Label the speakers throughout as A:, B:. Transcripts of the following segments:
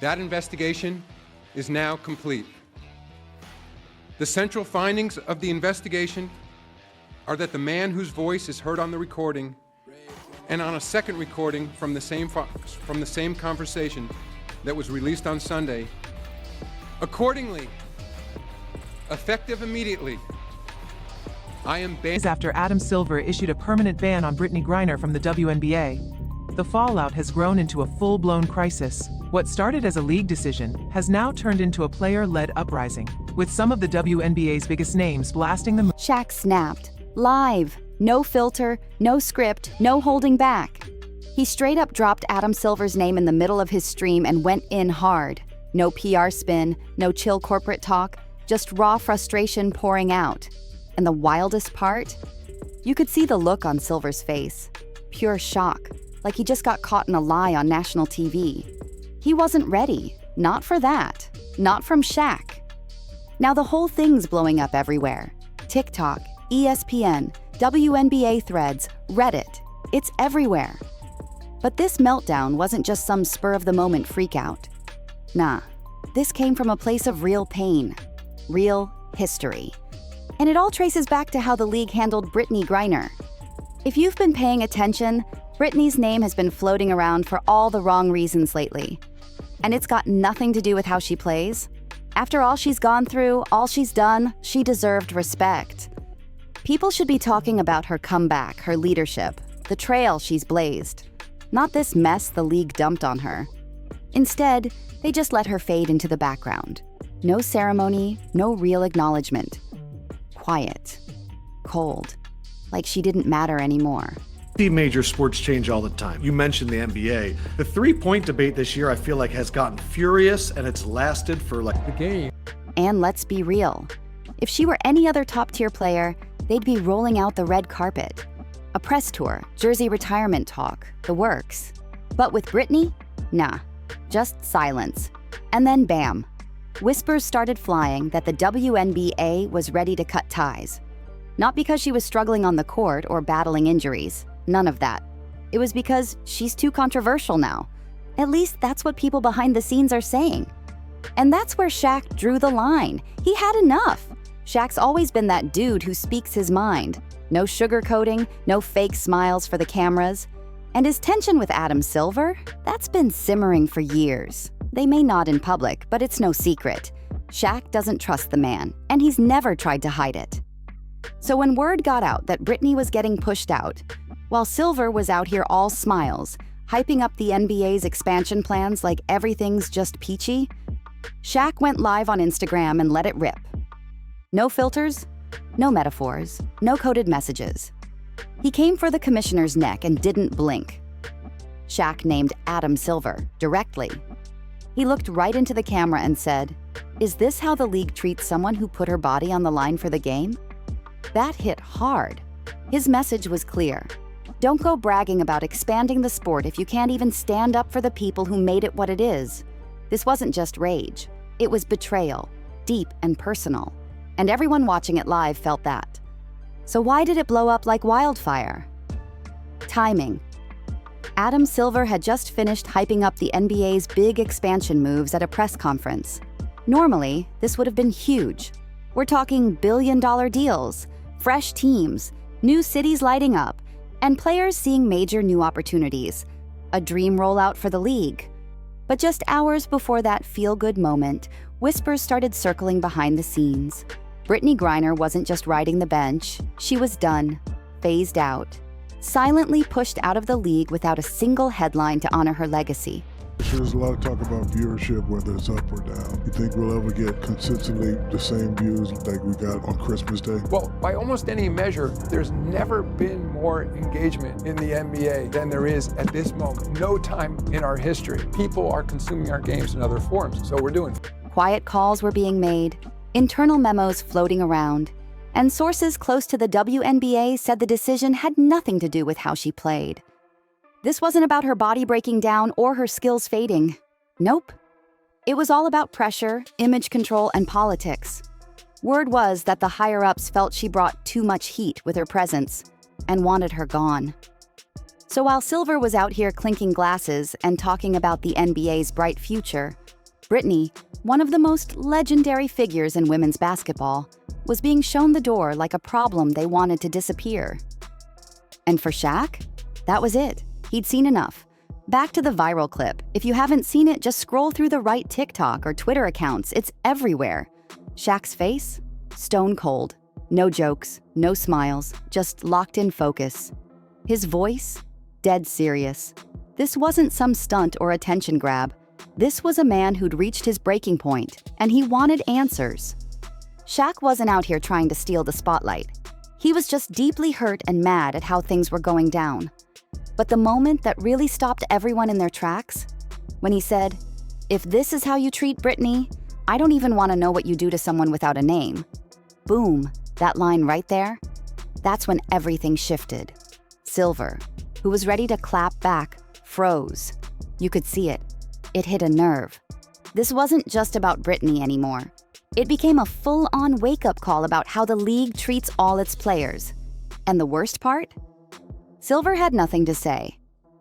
A: That investigation is now complete. The central findings of the investigation are that the man whose voice is heard on the recording and on a second recording from the same conversation that was released on Sunday, accordingly, effective immediately, I am banned.
B: After Adam Silver issued a permanent ban on Brittney Griner from the WNBA, the fallout has grown into a full-blown crisis. What started as a league decision has now turned into a player-led uprising, with some of the WNBA's biggest names blasting the
C: Shaq snapped. Live. No filter, no script, no holding back. He straight up dropped Adam Silver's name in the middle of his stream and went in hard. No PR spin, no chill corporate talk, just raw frustration pouring out. And the wildest part? You could see the look on Silver's face. Pure shock, like he just got caught in a lie on national TV. He wasn't ready. Not for that. Not from Shaq. Now the whole thing's blowing up everywhere. TikTok, ESPN, WNBA threads, Reddit. It's everywhere. But this meltdown wasn't just some spur-of-the-moment freakout. Nah, this came from a place of real pain, real history. And it all traces back to how the league handled Brittney Griner. If you've been paying attention, Brittney's name has been floating around for all the wrong reasons lately. And it's got nothing to do with how she plays. After all she's gone through, all she's done, she deserved respect. People should be talking about her comeback, her leadership, the trail she's blazed, not this mess the league dumped on her. Instead, they just let her fade into the background. No ceremony, no real acknowledgement. Quiet, cold, like she didn't matter anymore.
D: See major sports change all the time. You mentioned the NBA. The three-point debate this year, I feel like, has gotten furious, and it's lasted for like the game.
C: And let's be real. If she were any other top-tier player, they'd be rolling out the red carpet. A press tour, jersey retirement talk, the works. But with Brittney, nah, just silence. And then bam, whispers started flying that the WNBA was ready to cut ties. Not because she was struggling on the court or battling injuries, none of that. It was because she's too controversial now. At least that's what people behind the scenes are saying. And that's where Shaq drew the line. He had enough. Shaq's always been that dude who speaks his mind. No sugarcoating, no fake smiles for the cameras. And his tension with Adam Silver? That's been simmering for years. They may nod in public, but it's no secret. Shaq doesn't trust the man, and he's never tried to hide it. So when word got out that Brittney was getting pushed out, while Silver was out here all smiles, hyping up the NBA's expansion plans like everything's just peachy, Shaq went live on Instagram and let it rip. No filters, no metaphors, no coded messages. He came for the commissioner's neck and didn't blink. Shaq named Adam Silver directly. He looked right into the camera and said, "Is this how the league treats someone who put her body on the line for the game?" That hit hard. His message was clear. Don't go bragging about expanding the sport if you can't even stand up for the people who made it what it is. This wasn't just rage. It was betrayal, deep and personal. And everyone watching it live felt that. So why did it blow up like wildfire? Timing. Adam Silver had just finished hyping up the NBA's big expansion moves at a press conference. Normally, this would have been huge. We're talking billion-dollar deals, fresh teams, new cities lighting up, and players seeing major new opportunities. A dream rollout for the league. But just hours before that feel-good moment, whispers started circling behind the scenes. Brittney Griner wasn't just riding the bench, she was done, phased out, silently pushed out of the league without a single headline to honor her legacy.
E: There's a lot of talk about viewership, whether it's up or down. You think we'll ever get consistently the same views like we got on Christmas Day?
A: Well, by almost any measure, there's never been more engagement in the NBA than there is at this moment. No time in our history. People are consuming our games in other forms, so we're doing it.
C: Quiet calls were being made, internal memos floating around, and sources close to the WNBA said the decision had nothing to do with how she played. This wasn't about her body breaking down or her skills fading. Nope. It was all about pressure, image control, and politics. Word was that the higher-ups felt she brought too much heat with her presence and wanted her gone. So while Silver was out here clinking glasses and talking about the NBA's bright future, Brittney, one of the most legendary figures in women's basketball, was being shown the door like a problem they wanted to disappear. And for Shaq, that was it. He'd seen enough. Back to the viral clip. If you haven't seen it, just scroll through the right TikTok or Twitter accounts. It's everywhere. Shaq's face? Stone cold. No jokes, no smiles, just locked in focus. His voice? Dead serious. This wasn't some stunt or attention grab. This was a man who'd reached his breaking point, and he wanted answers. Shaq wasn't out here trying to steal the spotlight. He was just deeply hurt and mad at how things were going down. But the moment that really stopped everyone in their tracks, when he said, "If this is how you treat Brittney, I don't even want to know what you do to someone without a name." Boom, that line right there, that's when everything shifted. Silver, who was ready to clap back, froze. You could see it. It hit a nerve. This wasn't just about Brittney anymore. It became a full-on wake-up call about how the league treats all its players. And the worst part? Silver had nothing to say.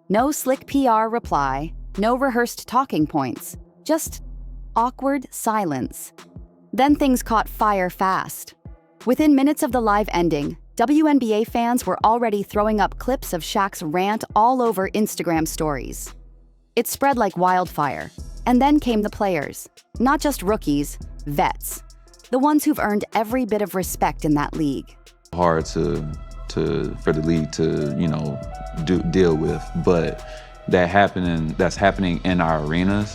C: No slick PR reply, no rehearsed talking points, just awkward silence. Then things caught fire fast. Within minutes of the live ending, WNBA fans were already throwing up clips of Shaq's rant all over Instagram stories. It spread like wildfire. And then came the players. Not just rookies, vets. The ones who've earned every bit of respect in that league.
F: Hard for the league to deal with, but that's happening in our arenas.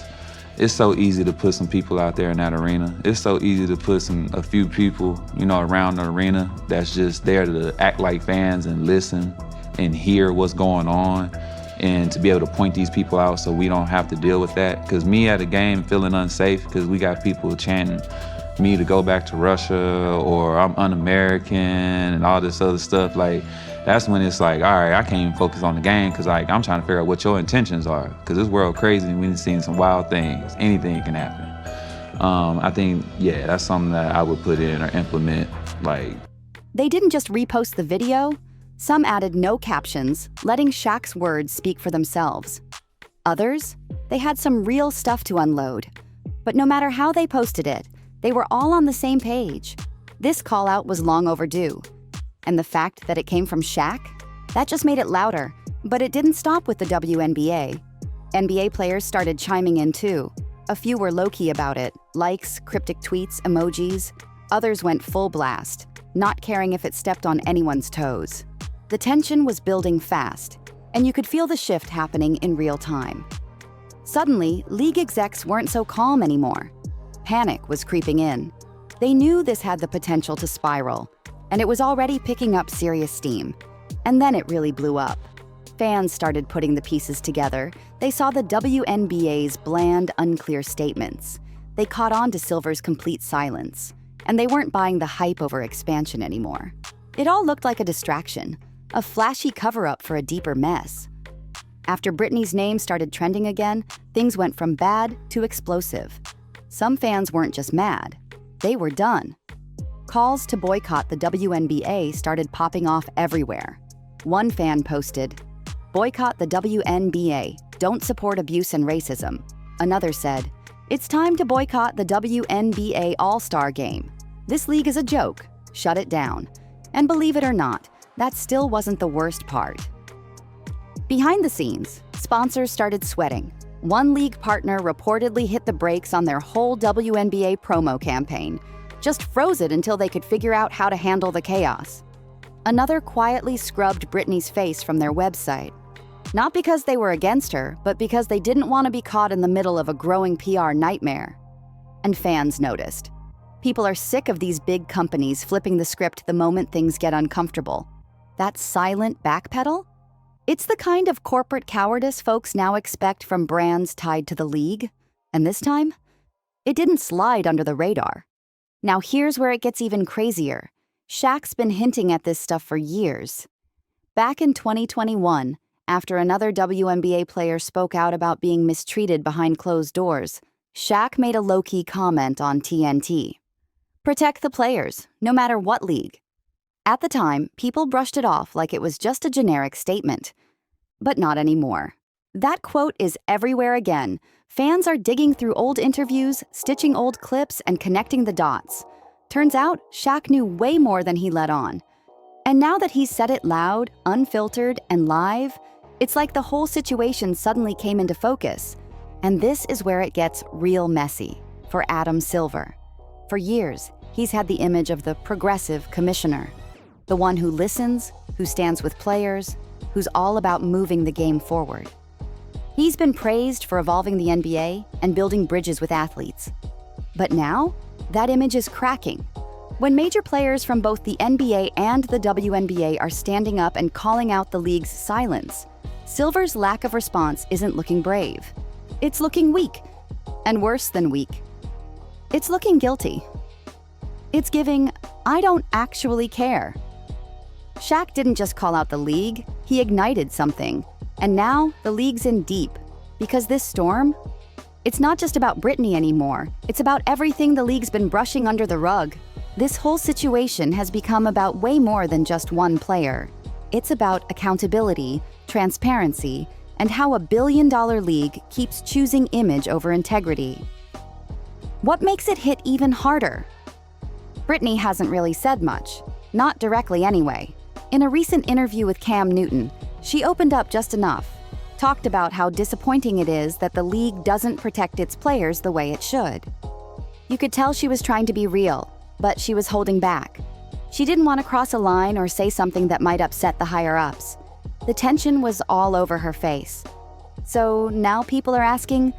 F: It's so easy to put some people out there in that arena. It's so easy to put a few people, around the arena that's just there to act like fans and listen and hear what's going on, and to be able to point these people out so we don't have to deal with that. Because me at a game feeling unsafe because we got people chanting me to go back to Russia or I'm un-American and all this other stuff, that's when it's like, all right, I can't even focus on the game because I'm trying to figure out what your intentions are, because this world crazy and we've seen some wild things. Anything can happen. I think, that's something that I would put in or implement.
C: They didn't just repost the video. Some added no captions, letting Shaq's words speak for themselves. Others, they had some real stuff to unload. But no matter how they posted it, they were all on the same page. This call-out was long overdue. And the fact that it came from Shaq, that just made it louder. But it didn't stop with the WNBA. NBA players started chiming in too. A few were low-key about it, likes, cryptic tweets, emojis. Others went full blast, not caring if it stepped on anyone's toes. The tension was building fast, and you could feel the shift happening in real time. Suddenly, league execs weren't so calm anymore. Panic was creeping in. They knew this had the potential to spiral, and it was already picking up serious steam. And then it really blew up. Fans started putting the pieces together. They saw the WNBA's bland, unclear statements. They caught on to Silver's complete silence, and they weren't buying the hype over expansion anymore. It all looked like a distraction, a flashy cover-up for a deeper mess. After Brittney's name started trending again, things went from bad to explosive. Some fans weren't just mad, they were done. Calls to boycott the WNBA started popping off everywhere. One fan posted, "Boycott the WNBA, don't support abuse and racism." Another said, "It's time to boycott the WNBA All-Star Game. This league is a joke, shut it down." And believe it or not, that still wasn't the worst part. Behind the scenes, sponsors started sweating. One league partner reportedly hit the brakes on their whole WNBA promo campaign, just froze it until they could figure out how to handle the chaos. Another quietly scrubbed Brittney's face from their website. Not because they were against her, but because they didn't want to be caught in the middle of a growing PR nightmare. And fans noticed. People are sick of these big companies flipping the script the moment things get uncomfortable. That silent backpedal? It's the kind of corporate cowardice folks now expect from brands tied to the league. And this time, it didn't slide under the radar. Now here's where it gets even crazier. Shaq's been hinting at this stuff for years. Back in 2021, after another WNBA player spoke out about being mistreated behind closed doors, Shaq made a low-key comment on TNT. Protect the players, no matter what league. At the time, people brushed it off like it was just a generic statement. But not anymore. That quote is everywhere again. Fans are digging through old interviews, stitching old clips, and connecting the dots. Turns out, Shaq knew way more than he let on. And now that he's said it loud, unfiltered, and live, it's like the whole situation suddenly came into focus. And this is where it gets real messy for Adam Silver. For years, he's had the image of the progressive commissioner, the one who listens, who stands with players, who's all about moving the game forward. He's been praised for evolving the NBA and building bridges with athletes. But now, that image is cracking. When major players from both the NBA and the WNBA are standing up and calling out the league's silence, Silver's lack of response isn't looking brave. It's looking weak, and worse than weak. It's looking guilty. It's giving, I don't actually care. Shaq didn't just call out the league, he ignited something. And now, the league's in deep. Because this storm, it's not just about Brittney anymore. It's about everything the league's been brushing under the rug. This whole situation has become about way more than just one player. It's about accountability, transparency, and how a billion-dollar league keeps choosing image over integrity. What makes it hit even harder? Brittney hasn't really said much. Not directly anyway. In a recent interview with Cam Newton, she opened up just enough, talked about how disappointing it is that the league doesn't protect its players the way it should. You could tell she was trying to be real, but she was holding back. She didn't want to cross a line or say something that might upset the higher-ups. The tension was all over her face. So now people are asking,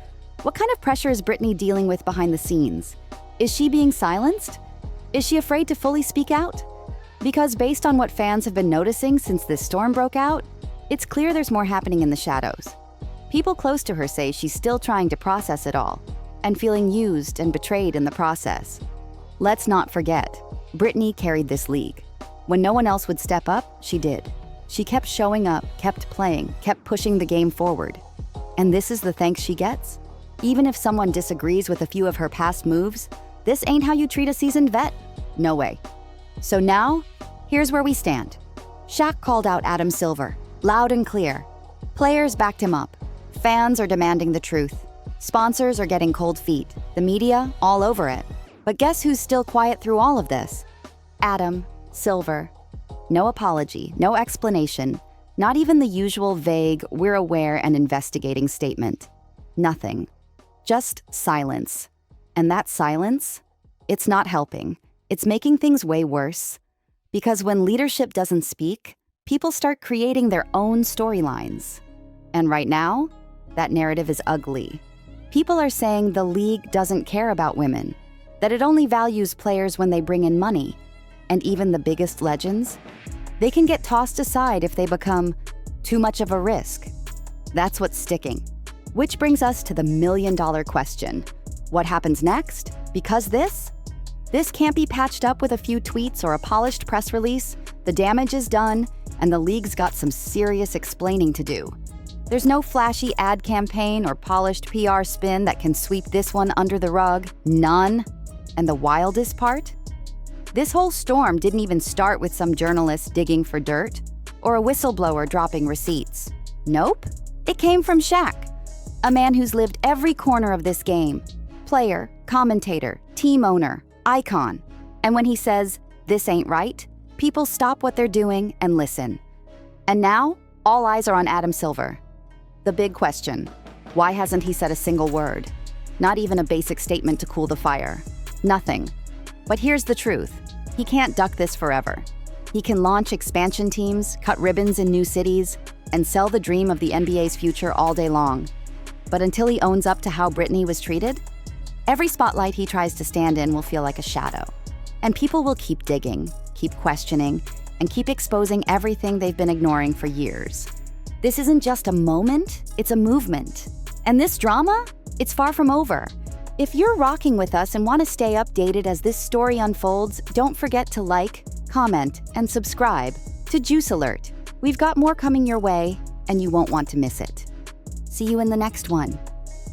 C: what kind of pressure is Brittney dealing with behind the scenes? Is she being silenced? Is she afraid to fully speak out? Because based on what fans have been noticing since this storm broke out, it's clear there's more happening in the shadows. People close to her say she's still trying to process it all and feeling used and betrayed in the process. Let's not forget, Brittney carried this league. When no one else would step up, she did. She kept showing up, kept playing, kept pushing the game forward. And this is the thanks she gets? Even if someone disagrees with a few of her past moves, this ain't how you treat a seasoned vet. No way. So now, here's where we stand. Shaq called out Adam Silver, loud and clear. Players backed him up. Fans are demanding the truth. Sponsors are getting cold feet. The media, all over it. But guess who's still quiet through all of this? Adam Silver. No apology, no explanation, not even the usual vague, we're aware and investigating statement. Nothing. Just silence. And that silence, it's not helping. It's making things way worse. Because when leadership doesn't speak, people start creating their own storylines. And right now, that narrative is ugly. People are saying the league doesn't care about women, that it only values players when they bring in money. And even the biggest legends, they can get tossed aside if they become too much of a risk. That's what's sticking. Which brings us to the million-dollar question. What happens next? Because this can't be patched up with a few tweets or a polished press release. The damage is done, and the league's got some serious explaining to do. There's no flashy ad campaign or polished PR spin that can sweep this one under the rug. None. And the wildest part? This whole storm didn't even start with some journalist digging for dirt or a whistleblower dropping receipts. Nope. It came from Shaq, a man who's lived every corner of this game. Player, commentator, team owner, icon. And when he says, this ain't right, people stop what they're doing and listen. And now, all eyes are on Adam Silver. The big question, why hasn't he said a single word? Not even a basic statement to cool the fire. Nothing. But here's the truth. He can't duck this forever. He can launch expansion teams, cut ribbons in new cities, and sell the dream of the NBA's future all day long. But until he owns up to how Brittney was treated, every spotlight he tries to stand in will feel like a shadow. And people will keep digging, keep questioning, and keep exposing everything they've been ignoring for years. This isn't just a moment, it's a movement. And this drama, it's far from over. If you're rocking with us and want to stay updated as this story unfolds, don't forget to like, comment, and subscribe to Juice Alert. We've got more coming your way, and you won't want to miss it. See you in the next one.